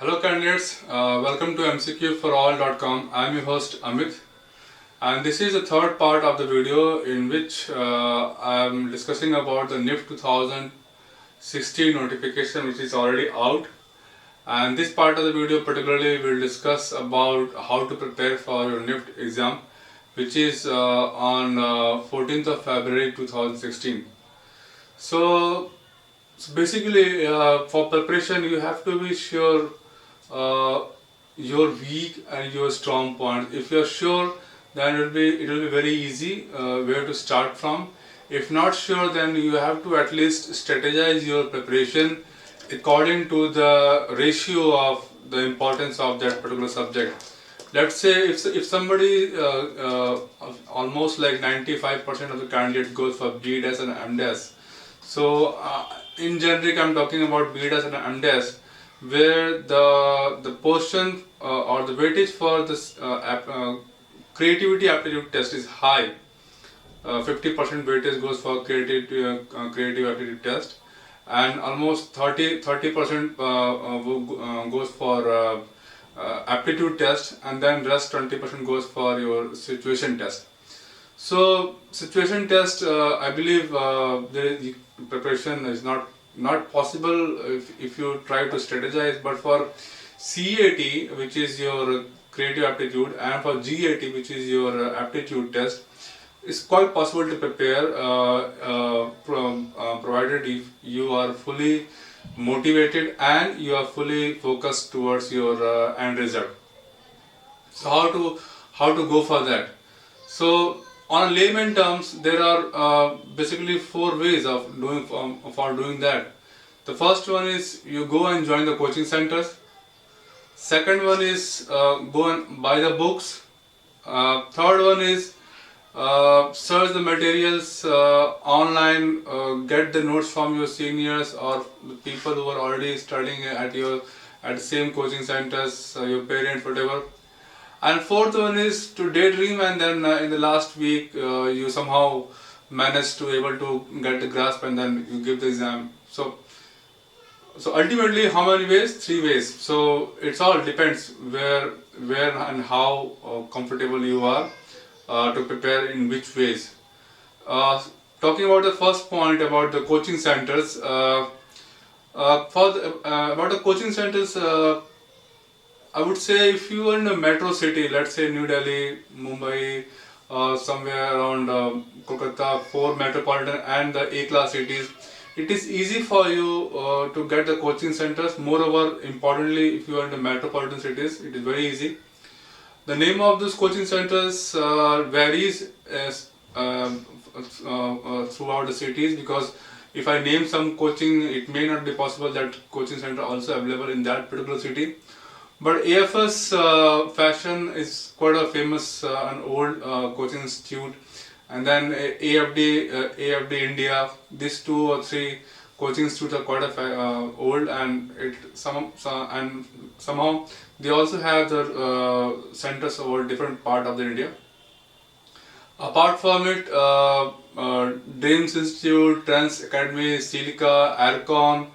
Hello candidates, welcome to MCQforALL.com. I am your host Amit, and this is the third part of the video in which I am discussing about the NIFT 2016 notification which is already out. And this part of the video particularly will discuss about how to prepare for your NIFT exam, which is on 14th of February 2016. So basically, for preparation, you have to be sure uh, your weak and your strong point. If you are sure, then it will be very easy where to start from. If not sure, then you have to at least strategize your preparation according to the ratio of the importance of that particular subject. Let's say if somebody almost like 95% of the candidate goes for B-Dash and M-Dash. So in generic, I'm talking about B-Dash and M-Dash, where the portion or the weightage for this creativity aptitude test is high. 50% weightage goes for creative aptitude test, and almost 30% goes for aptitude test, and then rest 20% goes for your situation test. So situation test, I believe the preparation is not possible if you try to strategize. But for CAT, which is your creative aptitude, and for GAT, which is your aptitude test, it's quite possible to prepare, provided if you are fully motivated and you are fully focused towards your end result. So how to go for that? So on layman terms, there are basically four ways of doing for doing that. The first one is you go and join the coaching centers. Second one is go and buy the books. Third one is search the materials online, get the notes from your seniors or the people who are already studying at the same coaching centers, your parents, whatever. And fourth one is to daydream, and then in the last week you somehow manage to able to get the grasp, and then you give the exam. So ultimately, how many ways? Three ways. So it's all depends where and how comfortable you are to prepare in which ways. Talking about the first point about the coaching centers. About the coaching centers, I would say if you are in a metro city, let's say New Delhi, Mumbai, somewhere around Kolkata, four metropolitan and the A-class cities, it is easy for you to get the coaching centers. Moreover, importantly, if you are in the metropolitan cities, it is very easy. The name of those coaching centers varies throughout the cities, because if I name some coaching, it may not be possible that coaching center also available in that particular city. But AFS Fashion is quite a famous and old coaching institute, and then AFD India. These two or three coaching institutes are quite old, and somehow they also have their centers over different part of the India. Apart from it, Dreams Institute, Trends Academy, Silica, Arcon,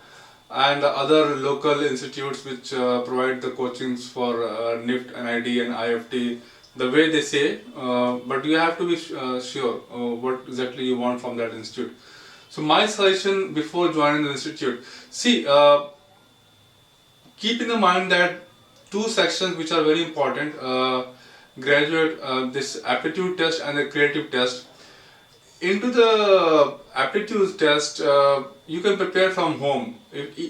and other local institutes which provide the coachings for NIFT, NID and IFT the way they say, but you have to be sure what exactly you want from that institute. So my suggestion before joining the institute, see, keep in the mind that two sections which are very important, graduate, this aptitude test and the creative test. Into the aptitude test, you can prepare from home,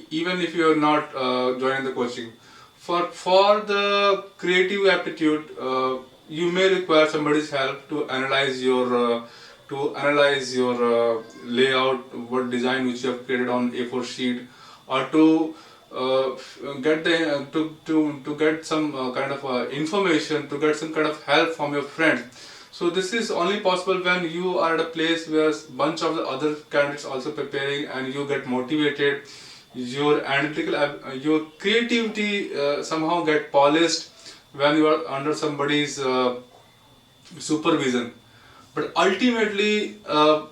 even if you are not joining the coaching. For the creative aptitude, you may require somebody's help to analyze your layout, what design which you have created on A4 sheet, or to get some kind of information, to get some kind of help from your friends. So this is only possible when you are at a place where bunch of the other candidates also preparing, and you get motivated. Your analytical, your creativity somehow get polished when you are under somebody's supervision. But ultimately, a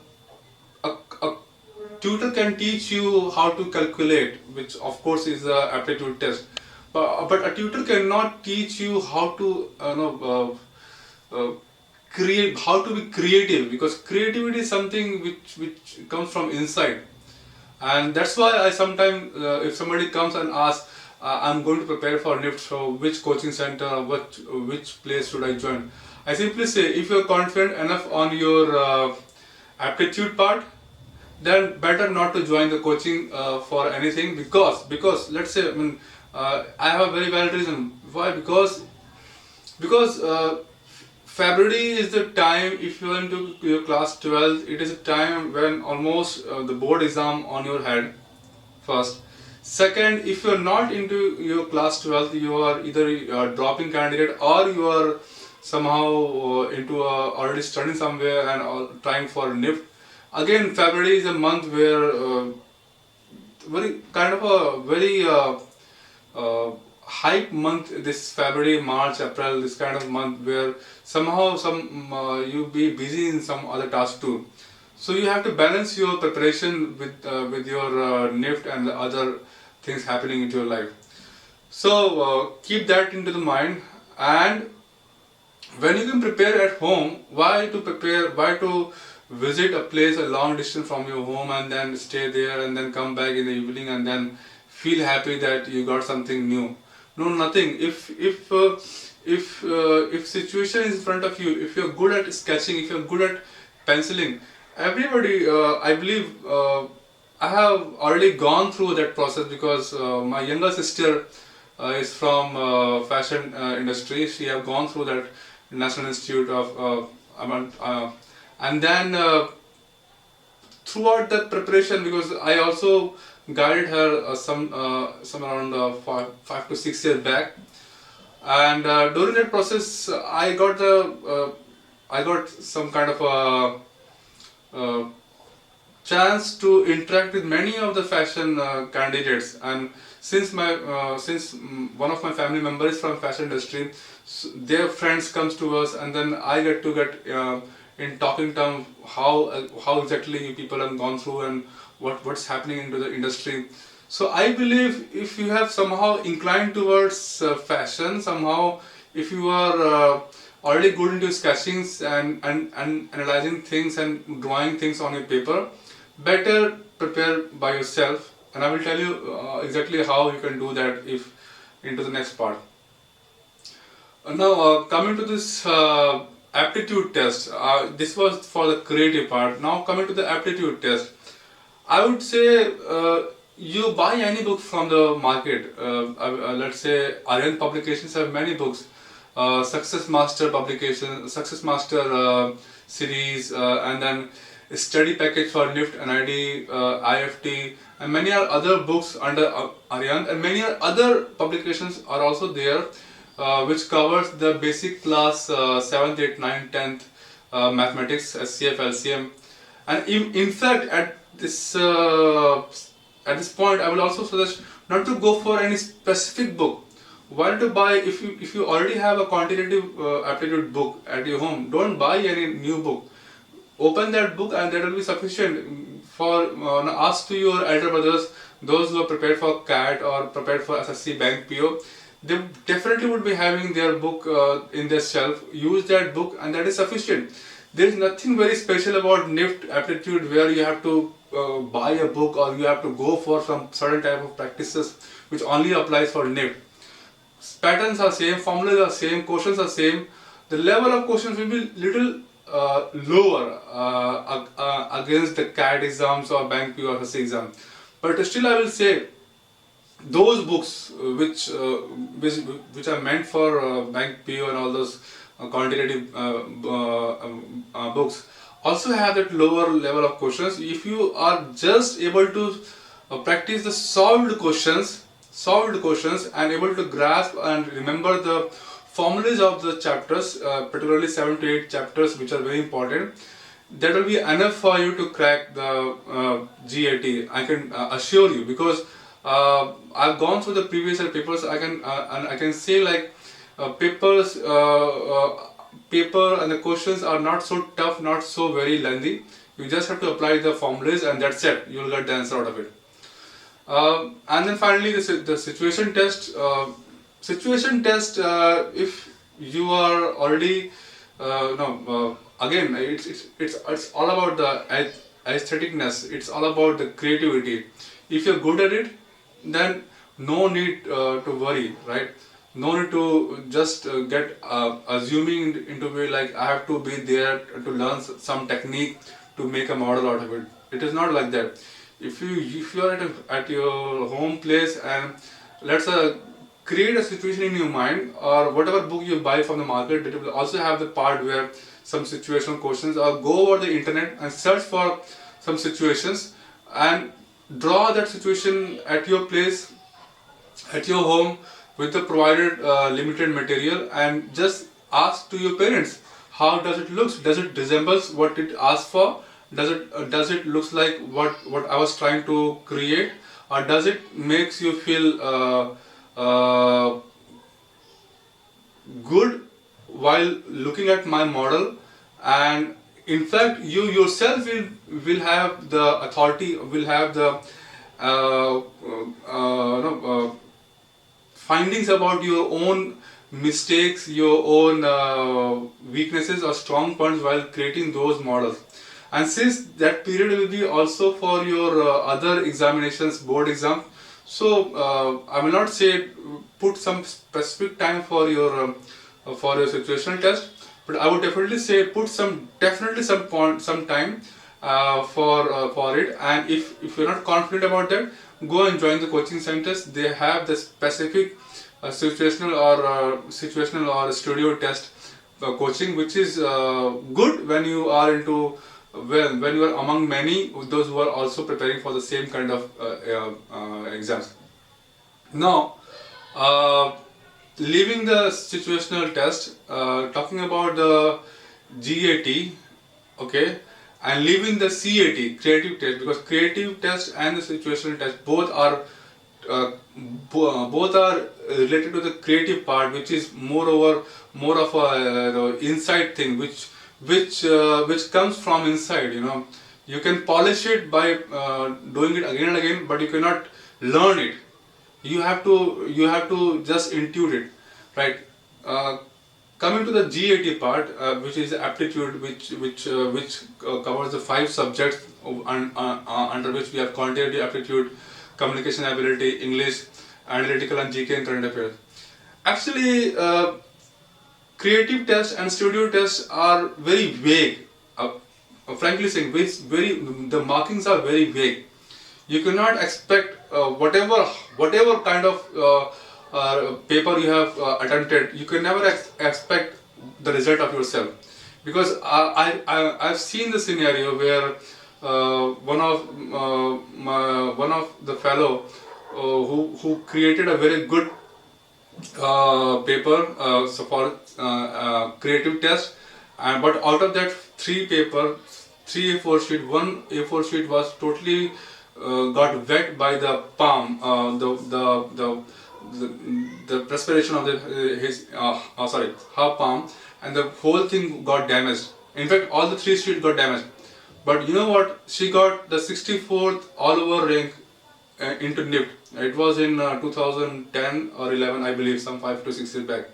tutor can teach you how to calculate, which of course is a aptitude test. but a tutor cannot teach you how to create, how to be creative, because creativity is something which comes from inside. And that's why I sometimes, if somebody comes and asks, I'm going to prepare for NIFT, so which coaching center, which place should I join? I simply say, if you're confident enough on your aptitude part, then better not to join the coaching for anything, because let's say, I have a very valid reason why. Because February is the time, if you are into your class 12, it is a time when almost the board exam on your head. First, second, if you are not into your class 12, you are either dropping candidate, or you are somehow into already studying somewhere and trying for NIFT. Again, February is a month where very kind of a very hype month, this February, March, April, this kind of month where somehow you be busy in some other task too. So you have to balance your preparation with your NIFT and the other things happening into your life. So keep that into the mind. And when you can prepare at home, why to prepare? Why to visit a place a long distance from your home and then stay there and then come back in the evening and then feel happy that you got something new? No, nothing. If situation is in front of you, if you're good at sketching, if you're good at penciling, everybody, I believe, I have already gone through that process, because my younger sister is from fashion industry. She have gone through that National Institute of and then throughout that preparation, because I also guided her some around 5 to 6 years back, and during that process I got some kind of a chance to interact with many of the fashion candidates. And since one of my family members is from fashion industry, their friends comes to us, and then I get in talking terms how exactly you people have gone through and what's happening into the industry. So I believe if you have somehow inclined towards fashion, somehow if you are already good into sketchings and analyzing things and drawing things on your paper, better prepare by yourself. And I will tell you exactly how you can do that if into the next part. Now coming to this aptitude test, this was for the creative part. Now coming to the aptitude test, I would say you buy any book from the market. Let's say Aryan Publications have many books, Success Master publication, Success Master series, and then study package for NIFT, NID, IFT, and many other books under Aryan, and many other publications are also there, which covers the basic class 7th, 8th, 9th, 10th mathematics, SCF, LCM. And in fact, at this point, I will also suggest not to go for any specific book. Why to buy, if you already have a quantitative aptitude book at your home, don't buy any new book. Open that book and that will be sufficient. For ask to your elder brothers, those who are prepared for CAT or prepared for SSC, Bank, PO, they definitely would be having their book in their shelf. Use that book and that is sufficient. There is nothing very special about NIFT aptitude where you have to buy a book or you have to go for some certain type of practices which only applies for NIFT. Patterns are same, formulas are same, questions are same. The level of questions will be little lower against the CAT exams or Bank PO or SSC exam. But still I will say those books which are meant for Bank PO and all those quantitative books also have that lower level of questions. If you are just able to practice the solved questions and able to grasp and remember the formulas of the chapters, particularly 7 to 8 chapters which are very important, that will be enough for you to crack the GAT. I can assure you, because I've gone through the previous year papers. And I can say like paper and the questions are not so tough, not so very lengthy. You just have to apply the formulas and that's it. You will get the answer out of it. And then finally the situation test. If you are already no again it's all about the aestheticness. It's all about the creativity. If you're good at it, then no need to worry, right? No need to just get assuming into way like I have to be there to learn some technique to make a model out of it. It is not like that. If you are at your home place, and let's create a situation in your mind, or whatever book you buy from the market, it will also have the part where some situational questions, or go over the internet and search for some situations and draw that situation at your place, at your home, with the provided limited material, and just ask to your parents, how does it look? Does it resembles what it asked for? Does it looks like what I was trying to create, or does it makes you feel good while looking at my model? And in fact, you yourself will have the authority, will have the no, findings about your own mistakes, your own weaknesses or strong points while creating those models. And since that period will be also for your other examinations, board exam, so I will not say put some specific time for your situational test, but I would definitely say put some time for it. And if you're not confident about that, go and join the coaching centers. They have the specific situational or studio test coaching, which is good when you are into when you are among many those who are also preparing for the same kind of exams. Now, leaving the situational test, talking about the GAT, okay, and leaving the CAT, creative test, because creative test and the situational test both are related to the creative part, which is more of a inside thing, which comes from inside. You can polish it by doing it again and again, but you cannot learn it. You have to just intuit it, right? Coming to the GAT part, which is aptitude, which covers the 5 subjects under which we have quantitative aptitude, communication ability, English, analytical, and GK and current affairs. Actually, creative tests and studio tests are very vague. Frankly saying, the markings are very vague. You cannot expect whatever kind of paper you have attempted. You can never expect the result of yourself, because I've seen the scenario where one of the fellow who created a very good paper so for creative test, but out of that 3 A4 sheet, one A4 sheet was totally got wet by the palm, the perspiration of his half palm, and the whole thing got damaged. In fact, all the 3 sheets got damaged. But you know what? She got the 64th all over rank into NIFT. It was in 2010 or 11, I believe, some 5 to 6 years back.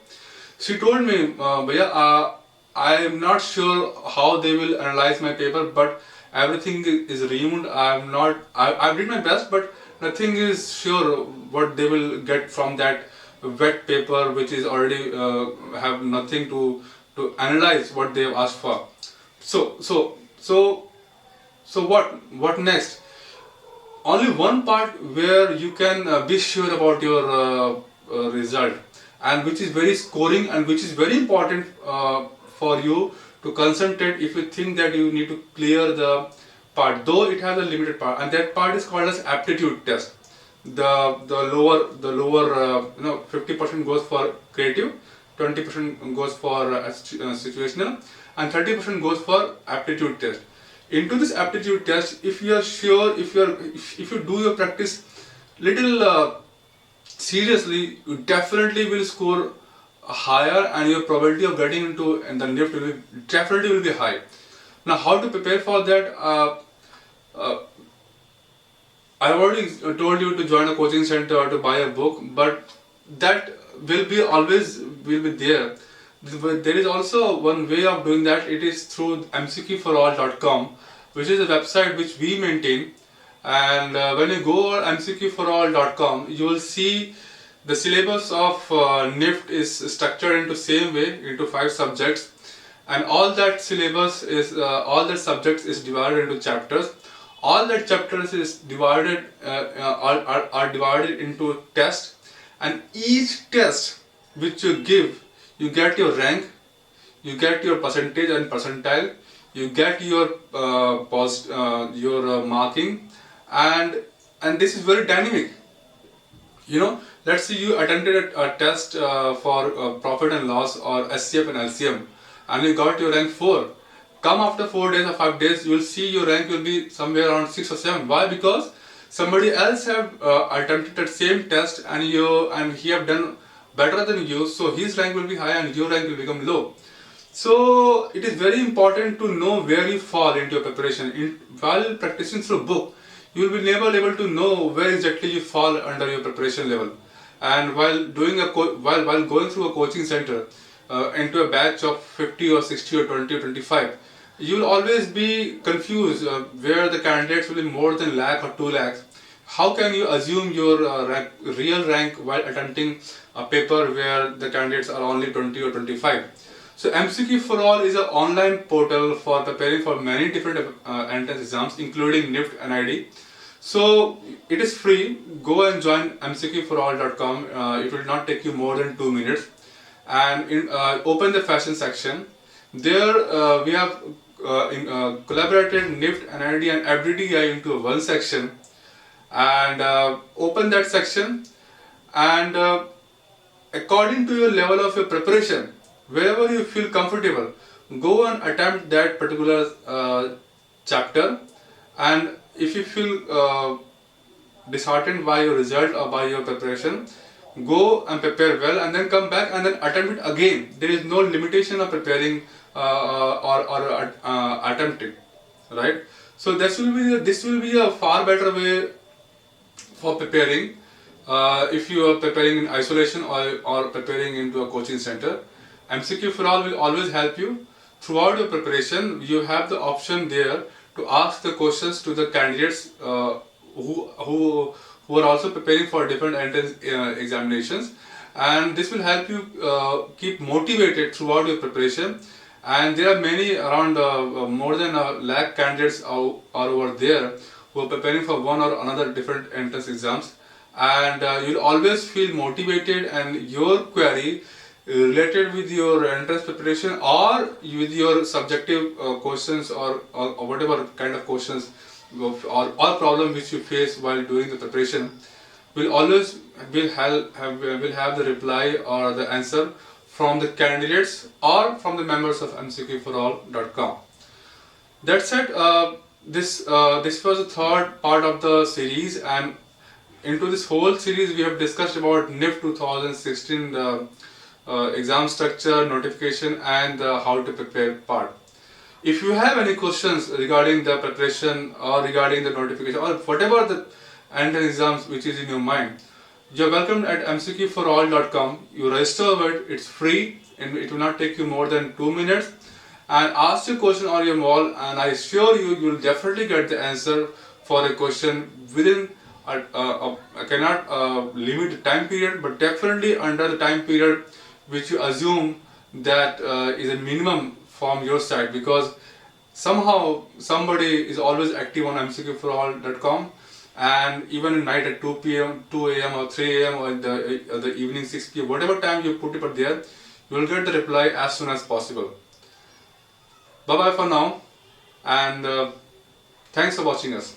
She told me, Bhaiya, I am not sure how they will analyze my paper, but everything is reamed. I did my best, but nothing is sure what they will get from that wet paper, which is already have nothing to analyze what they have asked for. So what next? Only one part where you can be sure about your result, and which is very scoring and which is very important for you to concentrate if you think that you need to clear the part, though it has a limited part, and that part is called as aptitude test. The lower 50% goes for creative, 20% goes for situational, and 30% goes for aptitude test. Into this aptitude test, if you are sure, if you do your practice little seriously, you definitely will score higher, and your probability of getting into the NIFT will definitely will be high. Now, how to prepare for that? I already told you to join a coaching center or to buy a book, but that will be always will be there. But there is also one way of doing that. It is through MCQforALL.com, which is a website which we maintain. And when you go on MCQforALL.com, you will see the syllabus of NIFT is structured into same way into 5 subjects, and all that syllabus is all the subjects is divided into chapters. All that chapters is divided are divided into tests, and each test which you give, you get your rank, you get your percentage and percentile, you get your marking, and this is very dynamic. Let's say you attended a test for profit and loss or SCF and LCM, and you got your rank 4. Come after 4 days or 5 days, you will see your rank will be somewhere around 6 or 7. Why? Because somebody else have attempted that same test, and he have done better than you, so his rank will be high and your rank will become low. So it is very important to know where you fall into your preparation. While practicing through book, you will be never able to know where exactly you fall under your preparation level. And while going through a coaching center into a batch of 50 or 60 or 20 or 25, you will always be confused where the candidates will be more than lakh or 2 lakhs. How can you assume your real rank while attempting a paper where the candidates are only 20 or 25? So MCQ for All is an online portal for preparing for many different entrance exams, including NIFT and ID. So it is free. Go and join MCQforALL.com. It will not take you more than 2 minutes. And open the fashion section. There we have collaborated NIFT and ID and FDDI into one section. And open that section, and according to your level of your preparation, wherever you feel comfortable, go and attempt that particular chapter. And if you feel disheartened by your result or by your preparation, go and prepare well and then come back and then attempt it again. There is no limitation of preparing or attempting, right? So this will be a far better way for preparing if you are preparing in isolation or preparing into a coaching center. MCQ for All will always help you throughout your preparation. You have the option there to ask the questions to the candidates who are also preparing for different entrance examinations, and this will help you keep motivated throughout your preparation. And there are many around more than a lakh candidates are over there who are preparing for one or another different entrance exams, and you'll always feel motivated, and your query related with your entrance preparation or with your subjective questions or whatever kind of questions or problem which you face while doing the preparation will always have the reply or the answer from the candidates or from the members of MCQforAll.com. That said, this was the third part of the series, and into this whole series we have discussed about NIFT 2016 exam structure, notification, and how to prepare part. If you have any questions regarding the preparation or regarding the notification or whatever the entrance exams which is in your mind, you're welcome at MCQforAll.com. You register with it's free and it will not take you more than 2 minutes, and ask your question on your wall, and I assure you will definitely get the answer for a question within I cannot limit the time period, but definitely under the time period which you assume that is a minimum from your side, because somehow somebody is always active on MCQforAll.com, and even at night at 2 p.m., 2 a.m. or 3 a.m. or the evening 6 p.m., whatever time you put it there, you will get the reply as soon as possible. Bye bye for now, and thanks for watching us.